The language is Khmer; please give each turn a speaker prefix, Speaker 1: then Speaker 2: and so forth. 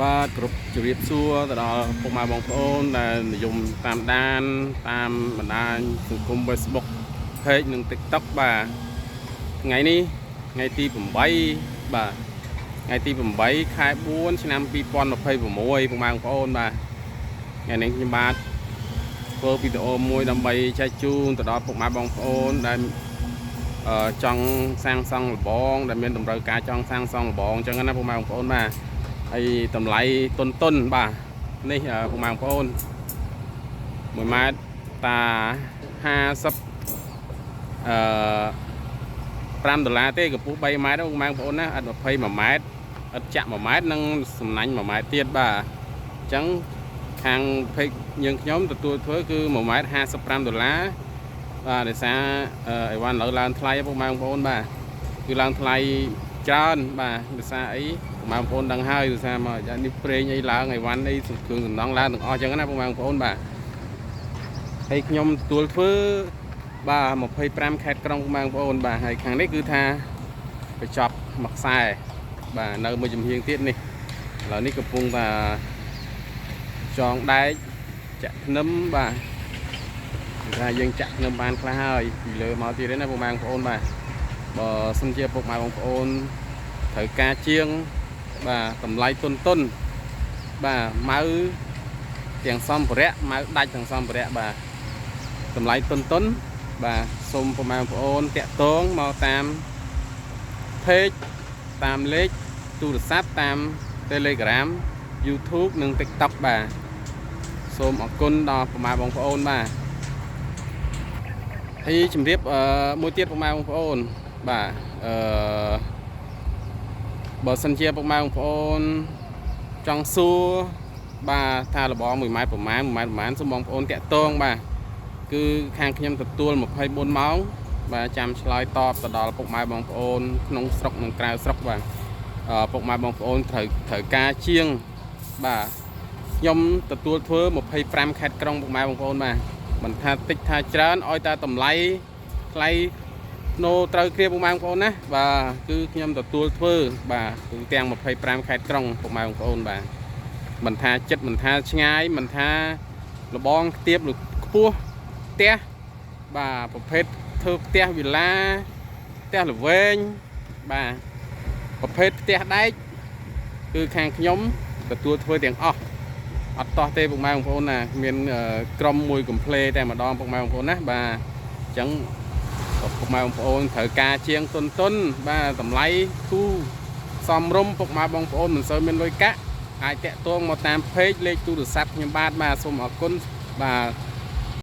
Speaker 1: បាទគ្រប់ជម្រាបសួរទៅដល់ពុកម៉ែបងប្អូនដែលនិយមតាមដានតាមបណ្ដាញសង្គម Facebook Page និង TikTok បាទថ្ងៃនេះថ្ងៃទី8បាទថ្ងៃទី8ខែ4ឆ្នាំ2026ពុកម៉ែបងប្អូនបាទថ្ងៃនេះខ្ញុំបាទធ្វើវីដេអូមួយដើម្បីចែកជូនទៅដល់ពុកម៉ែបងប្អូនដែលចង់សាងសង់លបងដែលមានតម្រូវការចង់សាងសង់លបងអញ្ចឹងណាពុកម៉ែបងប្អូនបាទហើយតម្លៃតុនបាទនេះពុកម៉ែបងប្អូន1ម៉ែត្រតា50$5ទេកម្ពស់3ម៉ែត្រពុកម៉ែបងប្អូនណាអត់21ម៉ែត្រអត់ចាក់1ម៉ែត្រនិងសំណាញ់1ម៉ែត្រទៀតបាទអញ្ចឹងខាងពេកយើងខ្ញុំទទួលធ្វើគឺ1ម៉ែត្រ$55បាទដោយសារអីវ៉ាន់ឡើងថ្លៃពុកម៉ែបងប្អូនបាទគឺឡើងថ្លៃច្រើនបាទដោយសារអីពុកម៉ែបងប្អូនដឹងហើយដោយសារមកនេះប្រេងអីឡើងអីវ៉ាន់អីគ្រឿងសំណង់ឡើងទាំងអស់អញ្ចឹងណាពុកម៉ែបងប្អូនបាទហើយខ្ញុំទទួលធ្វើបាទ25ខេត្តក្រុងពុកម៉ែបងប្អូនបាទហើយខាងនេះគឺថាបញ្ចប់មួយខ្សែបាទនៅមួយចំហៀងទៀតនេះឥឡូវនេះកំពុងតែចងដែកចាក់ភ្នឹមបាទថាយើងចាក់ភ្នឹមបានខ្លះហើយពីលើមកទៀតទេណាពុកម៉ែបងប្អូនបាទបើសិនជាពុកម៉ែបងប្អូនត្រូវការជាងបាទតម្លៃតុនបាទម៉ៅទាំងសម្ភារៈម៉ៅដាច់ទាំងសម្ភារៈបាទតម្លៃតុនបាទសូមពុកម៉ែបងប្អូនតាក់ទងមកតាម Page តាមលេខទូរស័ព្ទតាម Telegram YouTube និង TikTok បាទសូមអរគុណដល់ពុកម៉ែបងប្អូនបាទហើយជំរាបមួយទៀតពុកម៉ែបងប្អូនបាទបើសិនជាពុកម៉ែបងប្អូនចង់សួរបាទថាលបង1ម៉ែត្រប្រមាណ1ម៉ែត្រប្រមាណសូមបងប្អូនតាក់ទងបាទគឺខាងខ្ញុំទទួល24ម៉ោងបាទចាំឆ្លើយតបទៅដល់ពុកម៉ែបងប្អូនក្នុងស្រុកនិងក្រៅស្រុកបាទពុកម៉ែបងប្អូនត្រូវការជាងបាទខ្ញុំទទួលធ្វើ25ខេត្តក្រុងពុកម៉ែបងប្អូនបាទមិនថាតិចថាច្រើនឲ្យតែតម្លៃថ្លៃណូត្រូវគ្រាពុកម៉ែបងប្អូនណាបាទគឺខ្ញុំទទួលធ្វើបាទគឺទាំង25ខេត្តក្រុងពុកម៉ែបងប្អូនបាទមិនថាចិត្តមិនថាឆ្ងាយមិនថាលបងខ្ទាបឬខ្ពស់ផ្ទះបាទប្រភេទធ្វើផ្ទះវិឡាផ្ទះល្វែងបាទប្រភេទផ្ទះដែកគឺខាងខ្ញុំទទួលធ្វើទាំងអស់អត់តោះទេពុកម៉ែបងប្អូនណាមានក្រុមមួយកំ pl តែម្ដងពុកម៉ែបងប្អូនណាបាទអញ្ចឹងពុកម៉ែបងប្អូនត្រូវការជាងតុនបាទតម្លៃធូរសមរម្យពុកម៉ែបងប្អូនមិនសូវមានលុយកាក់អាចតាក់ទងមកតាម Page លេខទូរស័ព្ទខ្ញុំបាទសូមអរគុណបាទ